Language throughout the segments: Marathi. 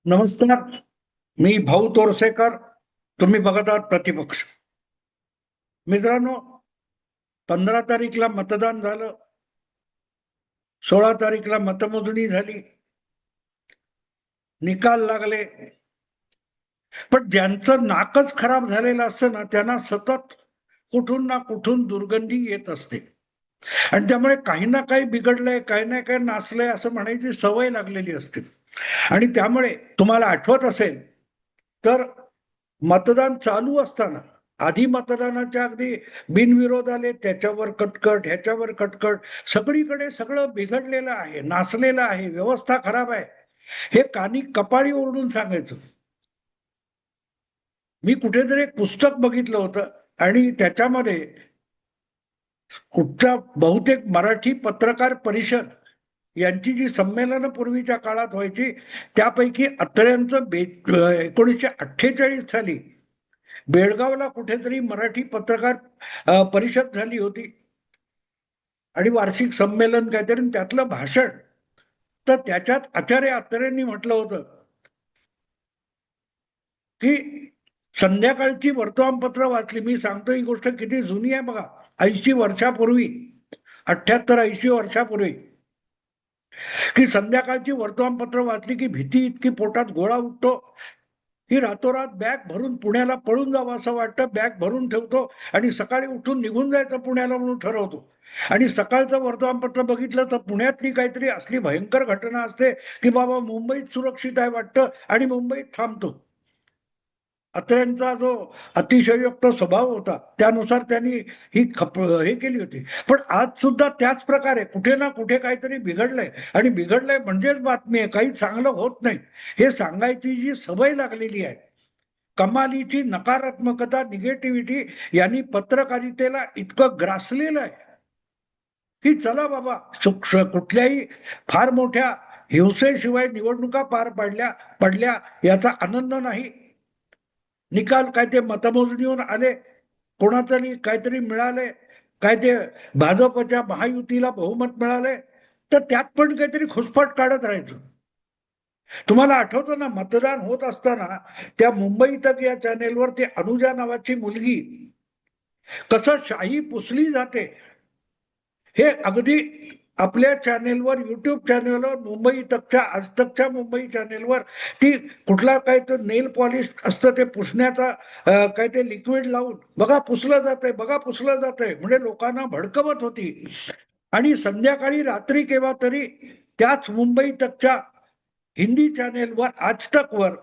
नमस्कार. मी भाऊ तोरसेकर. तुम्ही बघत आहात प्रतिपक्ष. मित्रांनो, 15 तारीखला मतदान झालं. 16 तारीखला मतमोजणी झाली. निकाल लागले. पण ज्यांचं नाकच खराब झालेलं असतं ना, त्यांना सतत कुठून ना कुठून दुर्गंधी येत असते. आणि त्यामुळे काही ना काही बिघडलंय, काही ना काही नाचलंय असं म्हणायची सवय लागलेली असते. आणि त्यामुळे तुम्हाला आठवत असेल तर मतदान चालू असताना आधी मतदानाच्या अगदी बिनविरोध आले, त्याच्यावर कटकट, ह्याच्यावर कटकट, सगळीकडे सगळं बिघडलेलं आहे, नाचलेलं आहे, व्यवस्था खराब आहे, हे कानी कपाळी ओरडून सांगायचं. मी कुठेतरी एक पुस्तक बघितलं होतं आणि त्याच्यामध्ये कुठच्या बहुतेक मराठी पत्रकार परिषद यांची जी संमेलनं पूर्वीच्या काळात व्हायची त्यापैकी अत्र्यांचं 1948 साली बेळगावला कुठेतरी मराठी पत्रकार परिषद झाली होती आणि वार्षिक संमेलन काहीतरी त्यातलं भाषण. तर त्याच्यात आचार्य अत्रेंनी म्हटलं होतं की संध्याकाळची वर्तमानपत्र वाचली. मी सांगतो ही गोष्ट किती जुनी आहे बघा. 80 वर्षापूर्वी, 78-80 वर्षापूर्वी, की संध्याकाळची वर्तमानपत्र वाचली की भीती इतकी पोटात गोळा उठतो ही रातोरात बॅग भरून पुण्याला पळून जावं असं वाटतं. बॅग भरून ठेवतो आणि सकाळी उठून निघून जायचं पुण्याला म्हणून ठरवतो. आणि सकाळचं वर्तमानपत्र बघितलं तर पुण्यातली काहीतरी असली भयंकर घटना असते की बाबा मुंबईत सुरक्षित आहे वाटतं आणि मुंबईत थांबतो. अत्र्यांचा जो अतिशयोक्त स्वभाव होता त्यानुसार त्यांनी ही हे केली होती. पण आज सुद्धा त्याच प्रकारे कुठे ना कुठे काहीतरी बिघडलंय आणि बिघडलंय म्हणजेच बातमी आहे, काही चांगलं होत नाही हे सांगायची जी सवय लागलेली आहे, कमालीची नकारात्मकता, निगेटिव्हिटी यांनी पत्रकारितेला इतकं ग्रासलेलं आहे की चला बाबा, कुठल्याही फार मोठ्या हिंसेशिवाय निवडणुका पार पडल्या याचा आनंद नाही. निकाल काय ते मतमोजणीहून आले, कोणातरी काहीतरी मिळाले, काय ते भाजपच्या महायुतीला बहुमत मिळाले, तर त्यात पण काहीतरी खुसफट काढत राहायचं. तुम्हाला आठवतं ना, मतदान होत असताना त्या मुंबई तक या चॅनेलवर ते अनुजा नावाची मुलगी कसं शाही पुसली जाते हे अगदी आपल्या चॅनेलवर, युट्यूब चॅनेलवर, मुंबई तकच्या, आज तकच्या मुंबई चॅनेलवर ती कुठला काय तो नेल पॉलिश असतं ते पुसण्याचा काय ते लिक्विड लावून बघा पुसलं जातंय, बघा पुसलं जातंय म्हणजे लोकांना भडकवत होती. आणि संध्याकाळी रात्री केव्हा तरी त्याच मुंबई तकच्या हिंदी चॅनेलवर, आज तकवर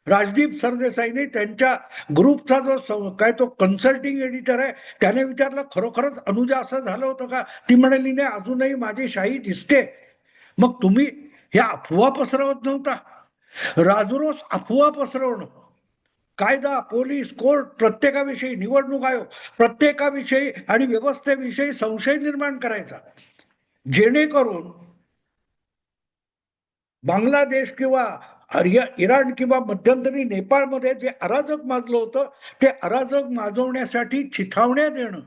राजदीप सरदेसाईने त्यांच्या ग्रुपचा जो काय तो कन्सल्टिंग एडिटर आहे त्याने विचारलं, खरोखरच अनुजा असं झालं होतं का? ती म्हणाली, नाही, अजूनही माझी शाही दिसते. मग तुम्ही ह्या अफवा पसरवत नव्हता? राजरोस अफवा पसरवणं, कायदा, पोलीस, कोर्ट प्रत्येकाविषयी, निवडणूक आयोग प्रत्येकाविषयी आणि व्यवस्थेविषयी संशय निर्माण करायचा, जेणेकरून बांगलादेश किंवा इराण किंवा मध्यंतरी नेपाळमध्ये जे अराजक माजलं होतं ते अराजक माजवण्यासाठी चिथावण्या देणं,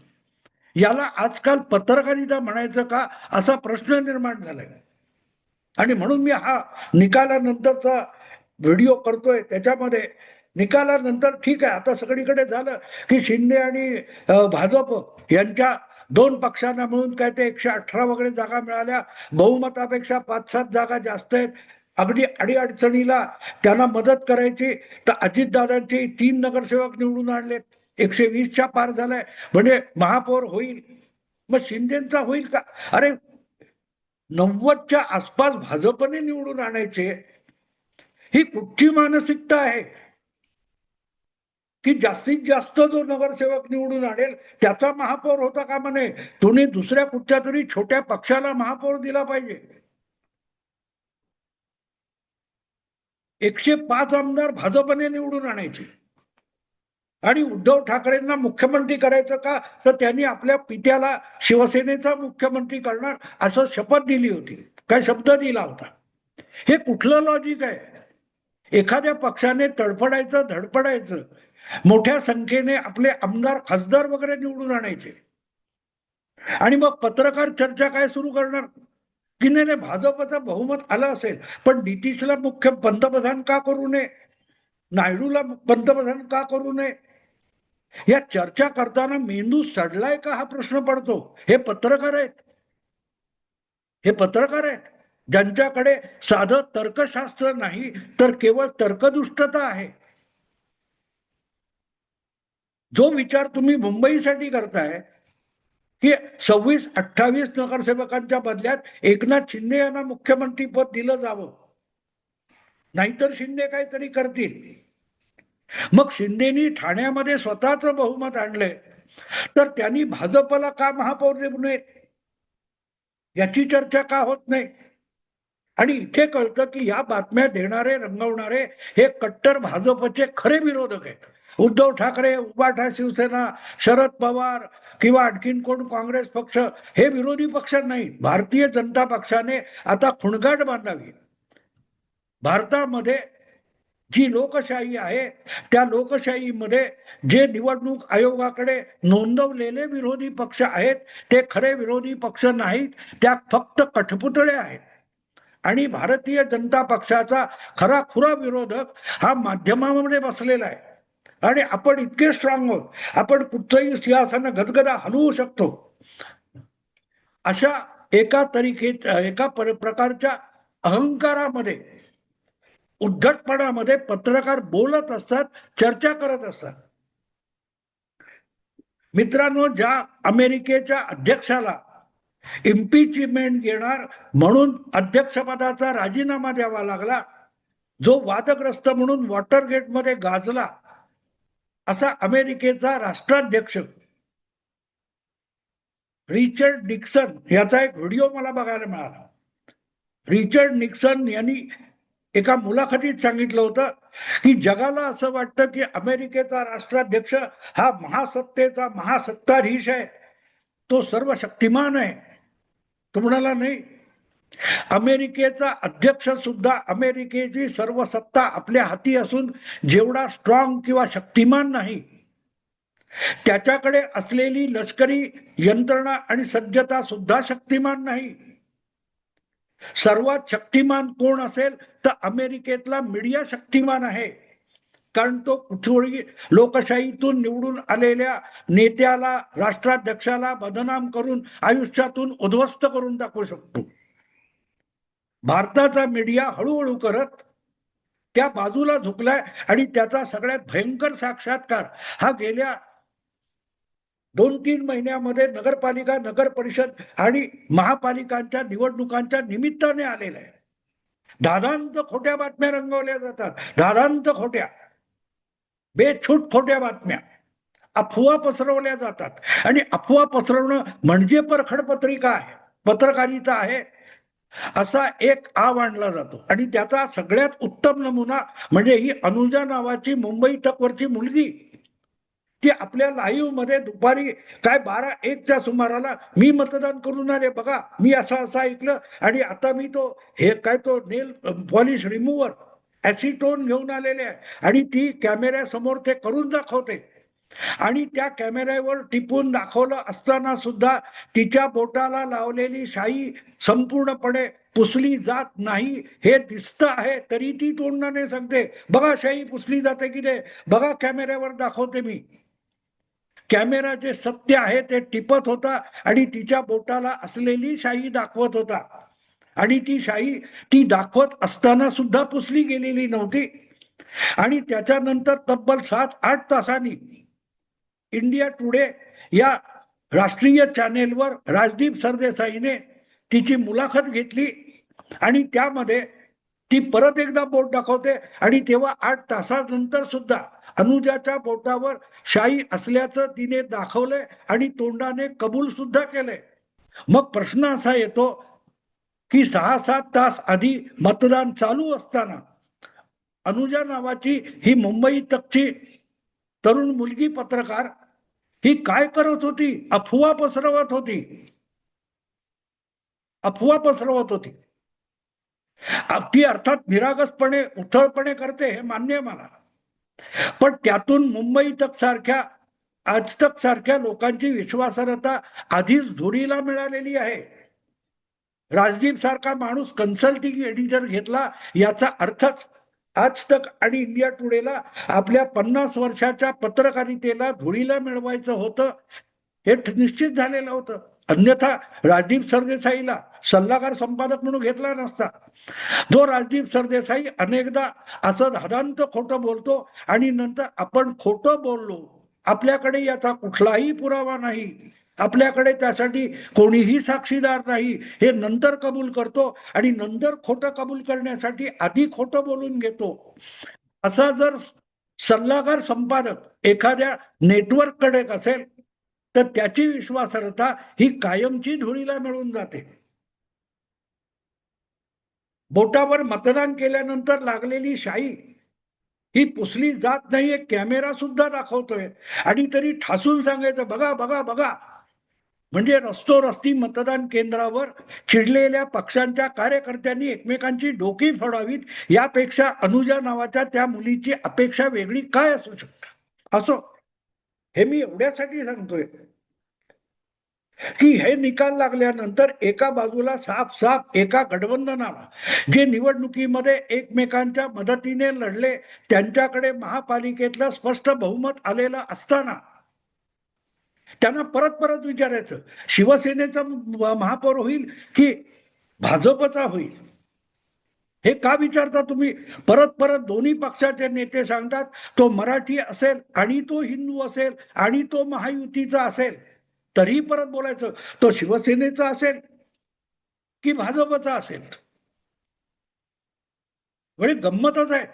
याला आजकाल पत्रकारिता म्हणायचं का असा प्रश्न निर्माण झालाय. आणि म्हणून मी हा निकालानंतरचा व्हिडिओ करतोय. त्याच्यामध्ये निकालानंतर ठीक आहे, आता सगळीकडे झालं की शिंदे आणि भाजप यांच्या दोन पक्षांना मिळून काय ते 118 वगैरे जागा मिळाल्या, बहुमतापेक्षा 5-7 जागा जास्त आहेत. अगदी अडीअडचणीला त्यांना मदत करायची तर अजितदादांची 3 नगरसेवक निवडून आणलेत, 120च्या पार झालाय, म्हणजे महापौर होईल. मग शिंदेचा होईल का? अरे, 90च्या आसपास भाजपने निवडून आणायचे, ही कुठची मानसिकता आहे की जास्तीत जास्त जो नगरसेवक निवडून आणेल त्याचा महापौर होता का म्हणे? तुम्ही दुसऱ्या कुठच्या तरी छोट्या पक्षाला महापौर दिला पाहिजे. 105 आमदार भाजपने निवडून आणायचे आणि उद्धव ठाकरेंना मुख्यमंत्री करायचं का? तर त्यांनी आपल्या पित्याला शिवसेनेचा मुख्यमंत्री करणार असं शपथ दिली होती, काय शब्द दिला होता. हे कुठलं लॉजिक आहे? एखाद्या पक्षाने तडफडायचं, धडपडायचं, मोठ्या संख्येने आपले आमदार, खासदार वगैरे निवडून आणायचे आणि मग पत्रकार चर्चा काय सुरू करणार? की नाही नाही भाजपचा बहुमत आलं असेल, पण नितीशला मुख्य पंतप्रधान का करू नये, नायडूला पंतप्रधान का करू नये, या चर्चा करताना मेंदू सडलाय का हा प्रश्न पडतो. हे पत्रकार आहेत, हे पत्रकार आहेत ज्यांच्याकडे साधं तर्कशास्त्र नाही तर केवळ तर्कदुष्टता आहे. जो विचार तुम्ही मुंबईसाठी करताय की 26-28 नगरसेवकांच्या बदल्यात एकनाथ शिंदे यांना मुख्यमंत्री पद दिलं जावं, नाहीतर शिंदे काहीतरी करतील. मग शिंदेनी ठाण्यामध्ये स्वतःच बहुमत आणलंय, तर त्यांनी भाजपला का महापौर देऊ नये याची चर्चा का होत नाही. आणि इथे कळतं की या बातम्या देणारे रंगवणारे हे कट्टर भाजपचे खरे विरोधक आहेत. उद्धव ठाकरे, उबाठा शिवसेना, शरद पवार किंवा आणखीन कोण काँग्रेस पक्ष हे विरोधी पक्ष नाहीत. भारतीय जनता पक्षाने आता खुणगाट बांधावी. भारतामध्ये जी लोकशाही आहे त्या लोकशाहीमध्ये जे निवडणूक आयोगाकडे नोंदवलेले विरोधी पक्ष आहेत ते खरे विरोधी पक्ष नाहीत, त्या फक्त कठपुतळे आहेत. आणि भारतीय जनता पक्षाचा खरा खुरा विरोधक हा माध्यमामध्ये बसलेला आहे. आणि आपण इतके स्ट्रॉंग आहोत, आपण कुठचंही सिंहासन गदगदा हलवू शकतो. अशा एका प्रकारच्या अहंकारामध्ये, उद्धटपणामध्ये पत्रकार बोलत असतात, चर्चा करत असतात. मित्रांनो, ज्या अमेरिकेच्या अध्यक्षाला इम्पिचमेंट घेणार म्हणून अध्यक्षपदाचा राजीनामा द्यावा लागला, जो वादग्रस्त म्हणून वॉटरगेटमध्ये गाजला, असा अमेरिकेचा राष्ट्राध्यक्ष रिचर्ड निक्सन याचा एक व्हिडिओ मला बघायला मिळाला. रिचर्ड निक्सन यांनी एका मुलाखतीत सांगितलं होतं की जगाला असं वाटतं की अमेरिकेचा राष्ट्राध्यक्ष हा महासत्तेचा महासत्ताधीश आहे, तो सर्व शक्तिमान आहे. तो म्हणाला नाही, अमेरिकेचा अध्यक्ष सुद्धा अमेरिकेची सर्व सत्ता आपल्या हाती असून जेवढा स्ट्रॉंग किंवा शक्तिमान नाही, त्याच्याकडे असलेली लष्करी यंत्रणा आणि सज्जता सुद्धा शक्तिमान नाही. सर्वात शक्तिमान कोण असेल तर अमेरिकेतला मीडिया शक्तिमान आहे, कारण तो कुठेही लोकशाहीतून निवडून आलेल्या नेत्याला, राष्ट्राध्यक्षाला बदनाम करून आयुष्यातून उद्ध्वस्त करून टाकू शकतो. भारताचा मीडिया हळूहळू करत त्या बाजूला झुकलाय आणि त्याचा सगळ्यात भयंकर साक्षात्कार हा गेल्या 2-3 महिन्यामध्ये नगरपालिका, नगर परिषद आणि महापालिकांच्या निवडणुकांच्या निमित्ताने आलेला आहे. धादांत खोट्या बातम्या रंगवल्या जातात, धादांत खोट्या, बेछूट खोट्या बातम्या, अफवा पसरवल्या जातात. आणि अफवा पसरवणं म्हणजे परखड पत्रिका आहे, पत्रकारिता आहे, असा एक आव आणला जातो. आणि त्याचा सगळ्यात उत्तम नमुना म्हणजे ही अनुजा नावाची मुंबई तकवरची मुलगी, ती आपल्या लाईव्ह मध्ये दुपारी काय 12-1च्या सुमाराला मी मतदान करून आले बघा, मी असं ऐकलं आणि आता मी तो हे काय तो नेल पॉलिश रिमूव्हर ऍसिटोन घेऊन आलेले आहे आणि ती कॅमेऱ्यासमोर ते करून दाखवते. आणि त्या कॅमेऱ्यावर टिपून दाखवलं असताना सुद्धा तिच्या बोटाला लावलेली शाई संपूर्णपणे पुसली जात नाही हे दिसत आहे, तरी ती तोंडाने सांगते बघा शाई पुसली जाते की नाही, बघा कॅमेऱ्यावर दाखवते मी. कॅमेरा जे सत्य आहे ते टिपत होता आणि तिच्या बोटाला असलेली शाई दाखवत होता. आणि ती शाई ती दाखवत असताना सुद्धा पुसली गेलेली नव्हती. आणि त्याच्यानंतर तब्बल 7-8 तासांनी इंडिया टुडे या राष्ट्रीय चॅनेलवर राजदीप सरदेसाईने तिची मुलाखत घेतली आणि त्यामध्ये ती परत एकदा बोट दाखवते आणि तेव्हा 8 तासानंतर सुद्धा अनुजाच्या बोटावर शाई असल्याचं तिने दाखवलंय आणि तोंडाने कबूल सुद्धा केलंय. मग प्रश्न असा येतो की 6-7 तास आधी मतदान चालू असताना अनुजा नावाची ही मुंबई तकची तरुण मुलगी पत्रकार ही काय करत होती? अफवा पसरवत होती, अफवा पसरवत होती. ती अर्थात निरागसपणे उथळपणे करते हे मान्य आहे मला, पण त्यातून मुंबई तक सारख्या, आज तक सारख्या लोकांची विश्वासार्हता आधीच धुळीला मिळालेली आहे. राजदीप सारखा माणूस कन्सल्टिंग एडिटर घेतला याचा अर्थच आज तक आणि इंडिया टुडेला आपल्या 50 वर्षाच्या पत्रकारितेला धुळीला मिळवायचं होतं हे निश्चित झालेलं होतं. अन्यथा राजदीप सरदेसाईला सल्लागार संपादक म्हणून घेतला नसता. जो राजदीप सरदेसाई अनेकदा असं धादांत खोटं बोलतो आणि नंतर आपण खोटं बोललो, आपल्याकडे याचा कुठलाही पुरावा नाही, आपल्याकडे त्यासाठी कोणीही साक्षीदार नाही, हे नंतर कबूल करतो आणि नंतर खोटं कबूल करण्यासाठी आधी खोटं बोलून घेतो. असा जर सल्लागार संपादक एखाद्या नेटवर्ककडे असेल तर त्याची विश्वासार्हता ही कायमची धुळीला मिळून जाते. बोटावर मतदान केल्यानंतर लागलेली शाई ही पुसली जात नाहीये, कॅमेरा सुद्धा दाखवतोय आणि तरी ठासून सांगायचं बघा बघा बघा. म्हणजे रस्ती मतदान केंद्रावर चिडलेल्या पक्षांच्या कार्यकर्त्यांनी एकमेकांची डोकी फोडावीत यापेक्षा अनुजा नावाच्या त्या मुलीची अपेक्षा वेगळी काय असू शकते. असो, हे मी एवढ्यासाठी सांगतोय की हे निकाल लागल्यानंतर एका बाजूला साफ एका गठबंधनाला जे निवडणुकीमध्ये एकमेकांच्या मदतीने लढले त्यांच्याकडे महापालिकेतलं स्पष्ट बहुमत आलेलं असताना त्यांना परत परत विचारायचं शिवसेनेचा महापौर होईल की भाजपचा होईल. हे का विचारता तुम्ही? परत परत दोन्ही पक्षाचे नेते सांगतात तो मराठी असेल आणि तो हिंदू असेल आणि तो महायुतीचा असेल, तरी परत बोलायचं तो शिवसेनेचा असेल की भाजपचा असेल. म्हणजे गंमतच आहे.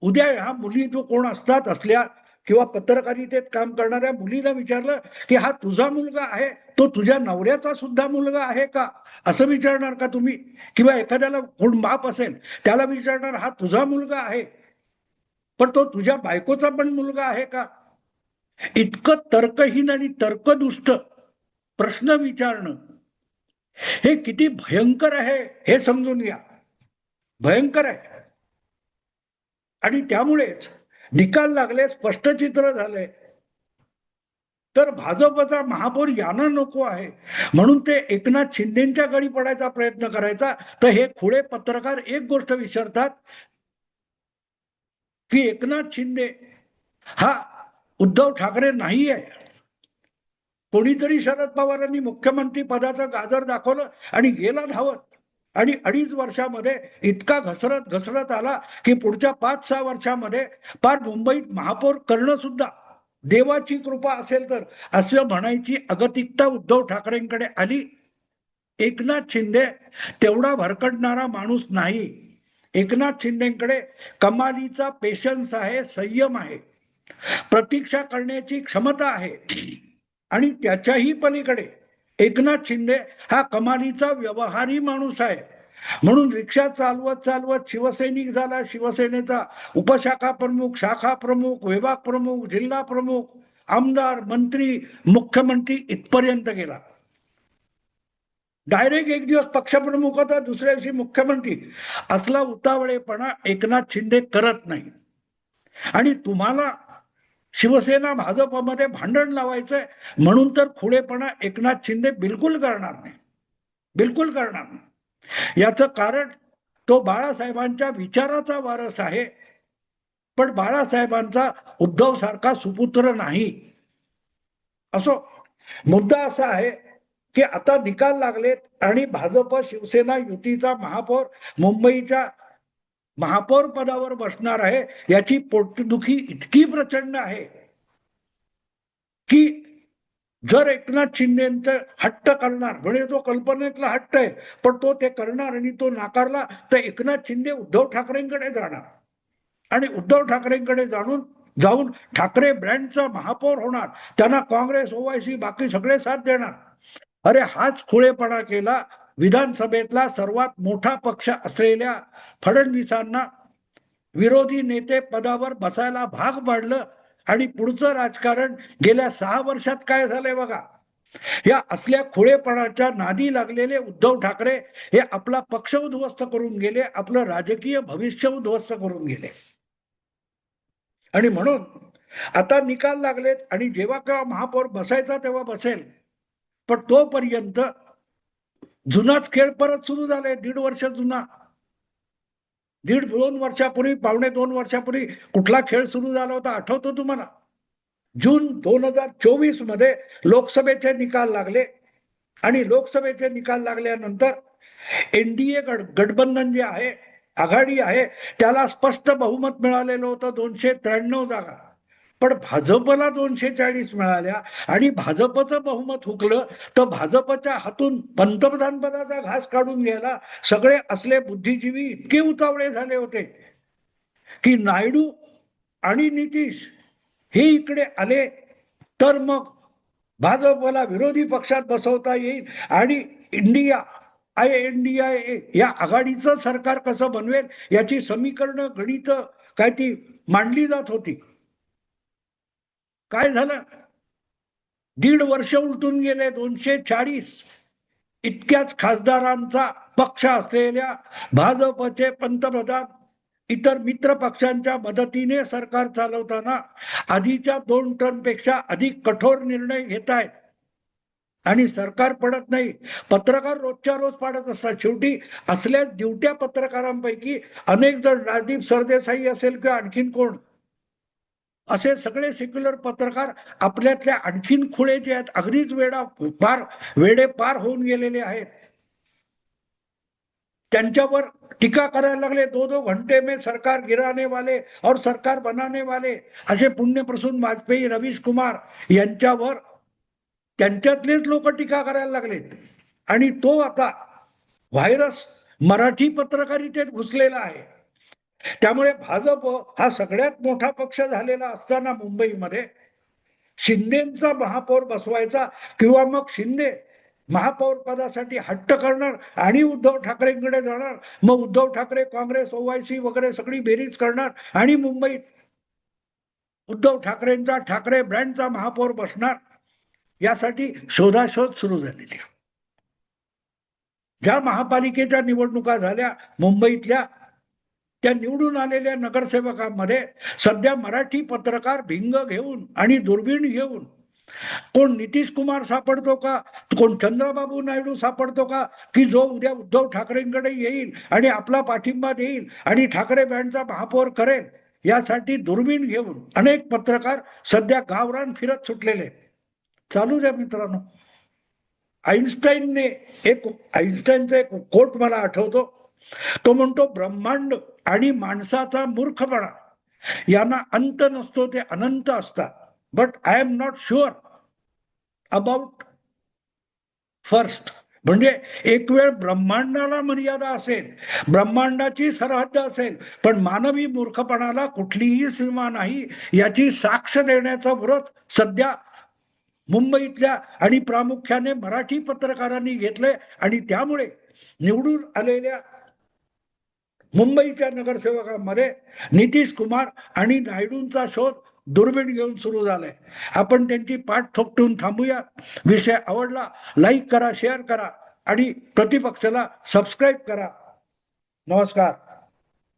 उद्या ह्या मुली जो कोण असतात असल्या किंवा पत्रकारितेत काम करणाऱ्या मुलीला विचारलं की हा तुझा मुलगा आहे, तो तुझ्या नवऱ्याचा सुद्धा मुलगा आहे का, असं विचारणार का तुम्ही? किंवा एखाद्याला कोण बाप असेल त्याला विचारणार हा तुझा मुलगा आहे पण तो तुझ्या बायकोचा पण मुलगा आहे का? इतकं तर्कहीन आणि तर्कदुष्ट प्रश्न विचारणं हे किती भयंकर आहे हे समजून घ्या. भयंकर आहे. आणि त्यामुळेच निकाल लागले, स्पष्ट चित्र झालंय. तर भाजपचा महापौर यांना नको आहे म्हणून ते एकनाथ शिंदेच्या गळी पडायचा प्रयत्न करायचा. तर हे खुळे पत्रकार एक गोष्ट विचारतात की एकनाथ शिंदे हा उद्धव ठाकरे नाही आहे. कोणीतरी शरद पवारांनी मुख्यमंत्री पदाचं गाजर दाखवलं आणि गेला धावत आणि 2.5 वर्षामध्ये इतका घसरत आला की पुढच्या 5-6 वर्षामध्ये पार मुंबईत महापौर करणं सुद्धा देवाची कृपा असेल तर असं म्हणायची अगतिकता उद्धव ठाकरेंकडे आली. एकनाथ शिंदे तेवढा भरकटणारा माणूस नाही. एकनाथ शिंदेकडे कमालीचा पेशन्स आहे, संयम आहे, प्रतीक्षा करण्याची क्षमता आहे आणि त्याच्याही पलीकडे एकनाथ शिंदे हा कमालीचा व्यवहारी माणूस आहे. म्हणून रिक्षा चालवत शिवसैनिक झाला, शिवसेनेचा उपशाखा प्रमुख, शाखा प्रमुख, विभाग प्रमुख, जिल्हा प्रमुख, आमदार, मंत्री, मुख्यमंत्री इथपर्यंत गेला. डायरेक्ट एक दिवस पक्षप्रमुख होता, दुसऱ्या दिवशी मुख्यमंत्री. असला उतावळेपणा एकनाथ शिंदे करत नाही. आणि तुम्हाला शिवसेना भाजपमध्ये भांडण लावायचंय म्हणून तर खुळेपणा एकनाथ शिंदे बिलकुल करणार नाही, बिलकुल करणार नाही. याचं कारण तो बाळासाहेबांच्या विचाराचा वारस आहे पण बाळासाहेबांचा उद्धव सारखा सुपुत्र नाही. असो, मुद्दा असा आहे की आता निकाल लागलेत आणि भाजप शिवसेना युतीचा महापौर मुंबईच्या महापौर पदावर बसणार आहे. याची पोटदुखी इतकी प्रचंड आहे की जर एकनाथ शिंदेचं हट्ट करणार म्हणजे तो कल्पनेतला हट्ट आहे पण तो ते करणार आणि तो नाकारला तर एकनाथ शिंदे उद्धव ठाकरेंकडे जाणार आणि उद्धव ठाकरेंकडे जाऊन ठाकरे ब्रँडचा महापौर होणार. त्यांना काँग्रेस, ओवायसी बाकी सगळे साथ देणार. अरे हाच खुळेपणा केला विधानसभेतला सर्वात मोठा पक्ष असलेल्या फडणवीसांना विरोधी नेते पदावर बसायला भाग पाडलं आणि पुढचं राजकारण गेल्या 6 वर्षात काय झालंय बघा. या असल्या खुळेपणाच्या नादी लागलेले उद्धव ठाकरे हे आपला पक्ष उद्ध्वस्त करून गेले, आपलं राजकीय भविष्य उद्ध्वस्त करून गेले. आणि म्हणून आता निकाल लागलेत आणि जेव्हा केव्हा महापौर बसायचा तेव्हा बसेल पण तोपर्यंत जुनाच खेळ परत सुरू झालाय, 1.5 वर्ष जुना. 1.5-2 वर्षापूर्वी, 2.25 वर्षापूर्वी कुठला खेळ सुरू झाला होता आठवतो तुम्हाला? जून 2024 मध्ये लोकसभेचे निकाल लागले आणि लोकसभेचे निकाल लागल्यानंतर एनडीए गठबंधन जे आहे, आघाडी आहे, त्याला स्पष्ट बहुमत मिळालेलं होतं 293 जागा. पण भाजपला 240 मिळाल्या आणि भाजपचं बहुमत हुकलं. तर भाजपच्या हातून पंतप्रधान पदाचा घास काढून घ्यायला सगळे असले बुद्धिजीवी इतके उतावळे झाले होते की नायडू आणि नितीश हे इकडे आले तर मग भाजपला विरोधी पक्षात बसवता येईल आणि इंडिया INDIA या आघाडीचं सरकार कसं बनवेल याची समीकरणं, गणित काय ती मांडली जात होती. काय झालं? 1.5 वर्ष उलटून गेले. 240 इतक्याच खासदारांचा पक्ष असलेल्या भाजपचे पंतप्रधान इतर मित्र पक्षांच्या मदतीने सरकार चालवताना आधीच्या 2 टर्मपेक्षा अधिक कठोर निर्णय घेत आहेत आणि सरकार पडत नाही. पत्रकार रोजच्या रोज पाडत असतात. शेवटी असल्याच ड्युट्या पत्रकारांपैकी अनेक जण, राजदीप सरदेसाई असेल किंवा आणखीन कोण, असे सगळे सेक्युलर पत्रकार आपल्यातल्या आणखीन खुळे जे आहेत, अगदीच वेडे पार होऊन गेलेले आहेत, त्यांच्यावर टीका करायला लागले. 2-2 घंटे में सरकार गिराने वाले और सरकार बनाने वाले असे पुण्यप्रसून वाजपेयी, रवीश कुमार यांच्यावर त्यांच्यातलेच लोक टीका करायला लागलेत. आणि तो आता व्हायरस मराठी पत्रकारितेत घुसलेला आहे. त्यामुळे भाजप हा सगळ्यात मोठा पक्ष झालेला असताना मुंबईमध्ये शिंदेचा महापौर बसवायचा किंवा मग शिंदे महापौर पदासाठी हट्ट करणार आणि उद्धव ठाकरेंकडे जाणार. मग उद्धव ठाकरे, काँग्रेस, OIC वगैरे सगळी बेरीज करणार आणि मुंबईत उद्धव ठाकरेंचा ठाकरे ब्रँडचा महापौर बसणार. यासाठी शोधाशोध सुरू झालेली. ज्या महापालिकेच्या निवडणुका झाल्या मुंबईतल्या, त्या निवडून आलेल्या नगरसेवकांमध्ये सध्या मराठी पत्रकार भिंग घेऊन आणि दुर्बीण घेऊन कोण नितीश कुमार सापडतो का, कोण चंद्रबाबू नायडू सापडतो का, की जो उद्या उद्धव ठाकरेंकडे येईल आणि आपला पाठिंबा देईल आणि ठाकरे बँडचा महापौर करेल. यासाठी दुर्बीण घेऊन अनेक पत्रकार सध्या गावरान फिरत सुटलेले. चालू द्या मित्रांनो. आईन्स्टाईनचा एक कोट मला आठवतो. तो म्हणतो, ब्रह्मांड आणि माणसाचा मूर्खपणा यांना अंत नसतो, ते अनंत असतात. But I am not sure about first. म्हणजे एक वेळ ब्रह्मांडाला मर्यादा असेल, ब्रह्मांडाची सरहद्द असेल, पण मानवी मूर्खपणाला कुठलीही सीमा नाही याची साक्ष देण्याचं व्रत सध्या मुंबईतल्या आणि प्रामुख्याने मराठी पत्रकारांनी घेतलंय. आणि त्यामुळे निवडून आलेल्या मुंबईच्या नगरसेवकांमध्ये नितीश कुमार आणि नायडूंचा शोध दुर्बीण घेऊन सुरू झालाय. आपण त्यांची पाठ थोपटून थांबूया. विषय आवडला लाईक करा, शेअर करा आणि प्रतिपक्षाला सबस्क्राईब करा. नमस्कार.